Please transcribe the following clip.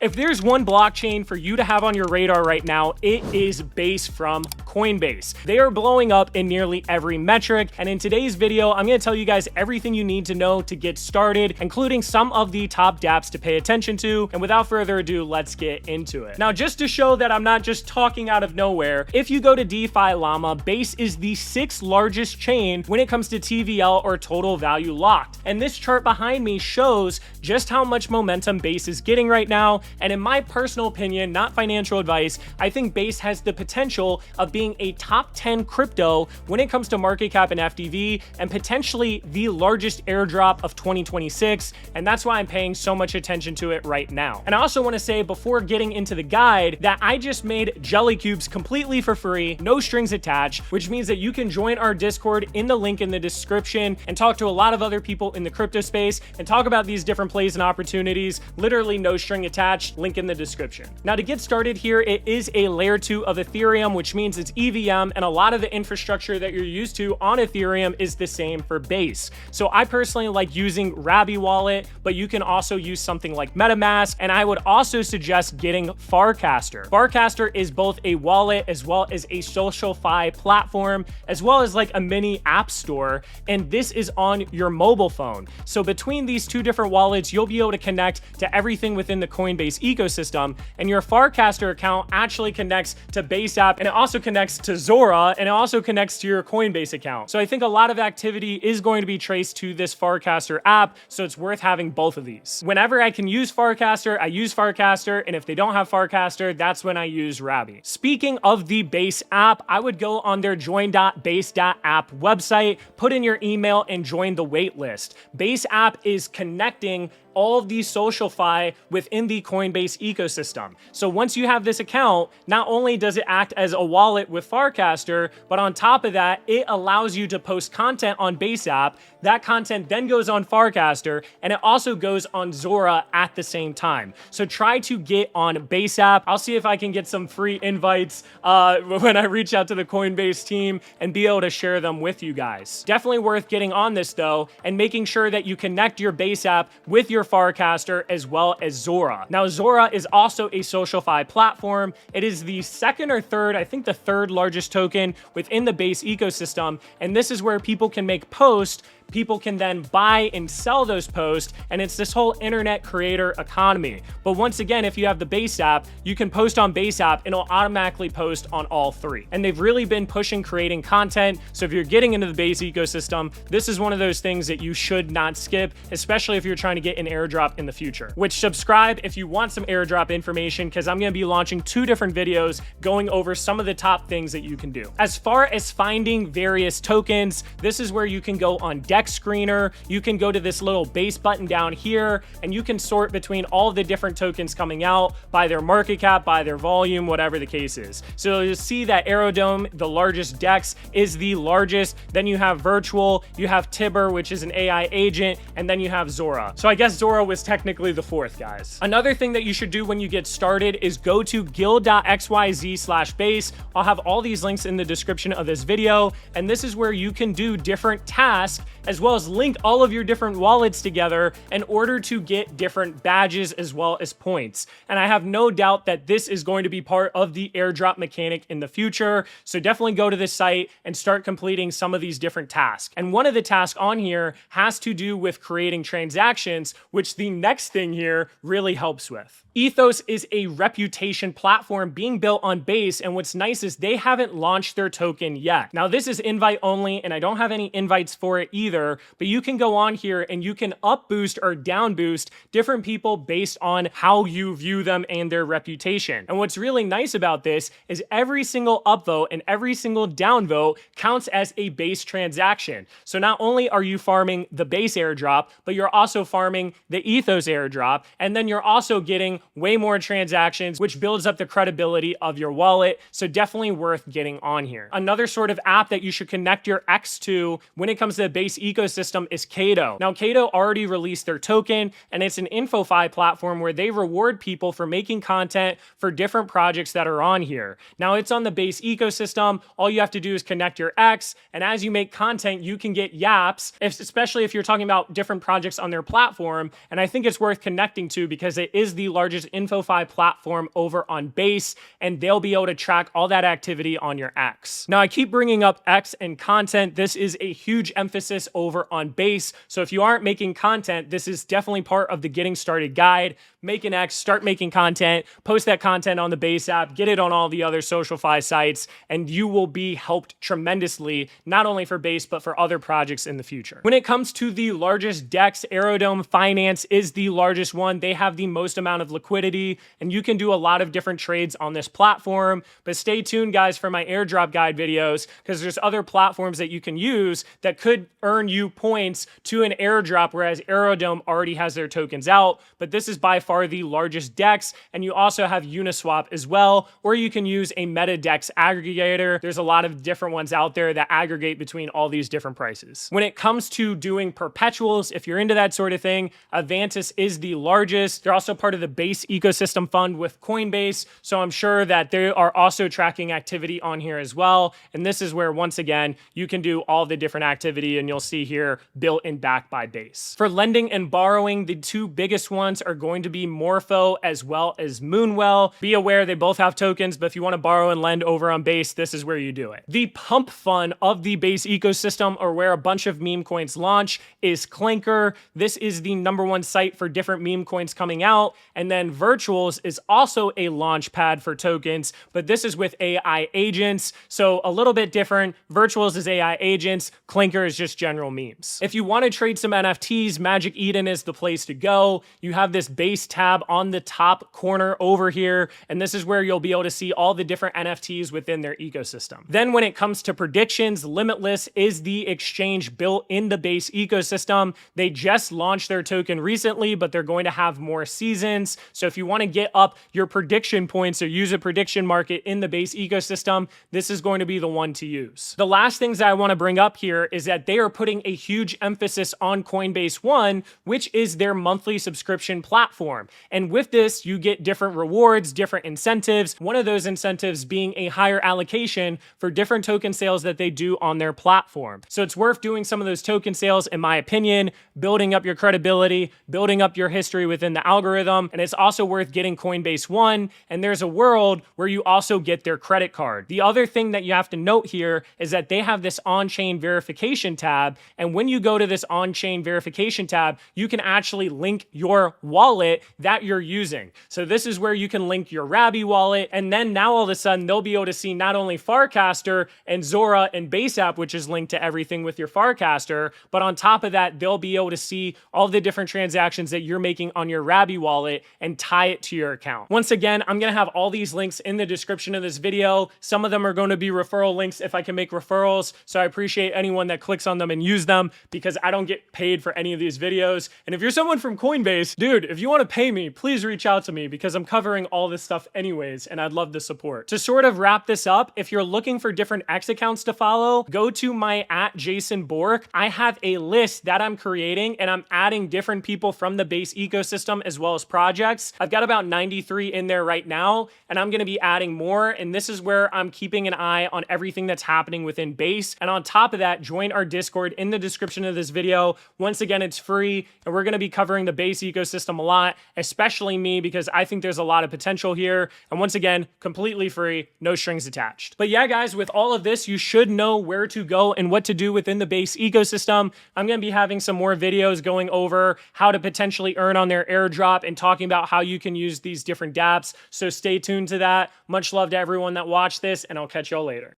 If there's one blockchain for you to have on your radar right now, it is Base from Coinbase. They are blowing up in nearly every metric, and in today's video, I'm going to tell you guys everything you need to know to get started, including some of the top dApps to pay attention to, and without further ado, let's get into it. Now, just to show that I'm not just talking out of nowhere, if you go to DeFi Llama, Base is the 6th largest chain when it comes to TVL or total value locked, and this chart behind me shows just how much momentum Base is getting right now. And in my personal opinion, not financial advice, I think Base has the potential of being a top 10 crypto when it comes to market cap and FDV, and potentially the largest airdrop of 2026. And that's why I'm paying so much attention to it right now. And I also want to say before getting into the guide that I just made Jelly Cubes completely for free, no strings attached, which means that you can join our Discord in the link in the description and talk to a lot of other people in the crypto space and talk about these different plays and opportunities, literally no string attached. Link in the description. Now, to get started here, it is a layer 2 of Ethereum, which means it's EVM, and a lot of the infrastructure that you're used to on Ethereum is the same for Base. So I personally like using Rabi Wallet, but you can also use something like MetaMask, and I would also suggest getting Farcaster. Farcaster is both a wallet as well as a social fi platform, as well as like a mini app store, and this is on your mobile phone. So between these two different wallets, you'll be able to connect to everything within the Coinbase ecosystem, and your Farcaster account actually connects to Base app, and it also connects to Zora, and it also connects to your Coinbase account. So I think a lot of activity is going to be traced to this Farcaster app, so it's worth having both of these. Whenever I can use Farcaster, I use Farcaster, and if they don't have Farcaster, that's when I use Rabi. Speaking of the Base app, I would go on their join.base.app website, put in your email, and join the wait list. Base app is connecting all of these social fi within the Coinbase ecosystem. So once you have this account, not only does it act as a wallet with Farcaster, but on top of that, it allows you to post content on Base app. That content then goes on Farcaster, and it also goes on Zora at the same time. So try to get on Base app. I'll see if I can get some free invites when I reach out to the Coinbase team and be able to share them with you guys. Definitely worth getting on this though, and making sure that you connect your Base app with your Farcaster as well as Zora. Now, Zora is also a social fi platform. It is the second or third, I think the third largest token within the Base ecosystem, and this is where people can make posts. People can then buy and sell those posts, and it's this whole internet creator economy. But once again, if you have the Base app, you can post on Base app and it'll automatically post on all three. And they've really been pushing creating content. So if you're getting into the Base ecosystem, this is one of those things that you should not skip, especially if you're trying to get an airdrop in the future. Which, subscribe if you want some airdrop information, because I'm going to be launching 2 different videos going over some of the top things that you can do. As far as finding various tokens, this is where you can go on Screener. You can go to this little Base button down here, and you can sort between all the different tokens coming out by their market cap, by their volume, whatever the case is. So you'll see that Aerodome, the largest DEX, is the largest. Then you have Virtual, you have Tibber, which is an AI agent, and then you have Zora. So I guess Zora was technically the 4th, guys. Another thing that you should do when you get started is go to guild.xyz/base. I'll have all these links in the description of this video, and this is where you can do different tasks as well as link all of your different wallets together in order to get different badges as well as points. And I have no doubt that this is going to be part of the airdrop mechanic in the future. So definitely go to this site and start completing some of these different tasks. And one of the tasks on here has to do with creating transactions, which the next thing here really helps with. Ethos is a reputation platform being built on Base, and what's nice is they haven't launched their token yet. Now, this is invite only, and I don't have any invites for it either, but you can go on here and you can up boost or down boost different people based on how you view them and their reputation. And what's really nice about this is every single upvote and every single downvote counts as a Base transaction. So not only are you farming the Base airdrop, but you're also farming the Ethos airdrop, and then you're also getting way more transactions, which builds up the credibility of your wallet. So definitely worth getting on here. Another sort of app that you should connect your X to when it comes to the Base ecosystem is Kaito. Now, Kaito already released their token, and it's an InfoFi platform where they reward people for making content for different projects that are on here. Now, it's on the Base ecosystem. All you have to do is connect your X, and as you make content, you can get yaps, especially if you're talking about different projects on their platform. And I think it's worth connecting to because it is the largest InfoFi platform over on Base, and they'll be able to track all that activity on your X. Now, I keep bringing up X and content. This is a huge emphasis over on Base. So if you aren't making content, this is definitely part of the getting started guide. Make an X, start making content, post that content on the Base app, get it on all the other SocialFi sites, and you will be helped tremendously, not only for Base, but for other projects in the future. When it comes to the largest DEX, Aerodome Finance is the largest one. They have the most amount of liquidity, and you can do a lot of different trades on this platform. But stay tuned, guys, for my airdrop guide videos, because there's other platforms that you can use that could earn you points to an airdrop, whereas Aerodome already has their tokens out. But this is by far the largest DEX, and you also have Uniswap as well, or you can use a MetaDEX aggregator. There's a lot of different ones out there that aggregate between all these different prices. When it comes to doing perpetuals, if you're into that sort of thing, Avantis is the largest. They're also part of the Base ecosystem fund with Coinbase, so I'm sure that they are also tracking activity on here as well. And this is where, once again, you can do all the different activity, and you'll see here built and backed by Base. For lending and borrowing, the two biggest ones are going to be Morpho as well as Moonwell. Be aware they both have tokens, but if you want to borrow and lend over on Base, this is where you do it. The pump fund of the Base ecosystem, or where a bunch of meme coins launch, is Clinker. This is the #1 site for different meme coins coming out. And then Virtuals is also a launch pad for tokens, but this is with AI agents. So a little bit different. Virtuals is AI agents. Clinker is just general memes. If you want to trade some NFTs, Magic Eden is the place to go. You have this Base tab on the top corner over here, and this is where you'll be able to see all the different NFTs within their ecosystem. Then when it comes to predictions, Limitless is the exchange built in the Base ecosystem. They just launched their token recently, but they're going to have more seasons. So if you want to get up your prediction points or use a prediction market in the Base ecosystem, this is going to be the one to use. The last things that I want to bring up here is that they are putting a huge emphasis on Coinbase One, which is their monthly subscription platform. And with this, you get different rewards, different incentives. One of those incentives being a higher allocation for different token sales that they do on their platform. So it's worth doing some of those token sales, in my opinion, building up your credibility, building up your history within the algorithm. And it's also worth getting Coinbase One. And there's a world where you also get their credit card. The other thing that you have to note here is that they have this on-chain verification tab. And when you go to this on-chain verification tab, you can actually link your wallet that you're using. So this is where you can link your Rabby wallet. And then now all of a sudden, they'll be able to see not only Farcaster and Zora and Base app, which is linked to everything with your Farcaster, but on top of that, they'll be able to see all the different transactions that you're making on your Rabby wallet and tie it to your account. Once again, I'm going to have all these links in the description of this video. Some of them are going to be referral links if I can make referrals. So I appreciate anyone that clicks on them and use them, because I don't get paid for any of these videos. And if you're someone from Coinbase, dude, if you want to pay me, please reach out to me, because I'm covering all this stuff anyways, and I'd love the support. To sort of wrap this up, if you're looking for different X accounts to follow, go to my @JasonBork. I have a list that I'm creating, and I'm adding different people from the Base ecosystem as well as projects. I've got about 93 in there right now, and I'm going to be adding more. And this is where I'm keeping an eye on everything that's happening within Base. And on top of that, join our Discord in the description of this video. Once again, it's free, and we're going to be covering the Base ecosystem a lot, especially me, because I think there's a lot of potential here. And once again, completely free, no strings attached. But yeah, guys, with all of this, you should know where to go and what to do within the Base ecosystem. I'm going to be having some more videos going over how to potentially earn on their airdrop and talking about how you can use these different DApps. So stay tuned to that. Much love to everyone that watched this, and I'll catch y'all later.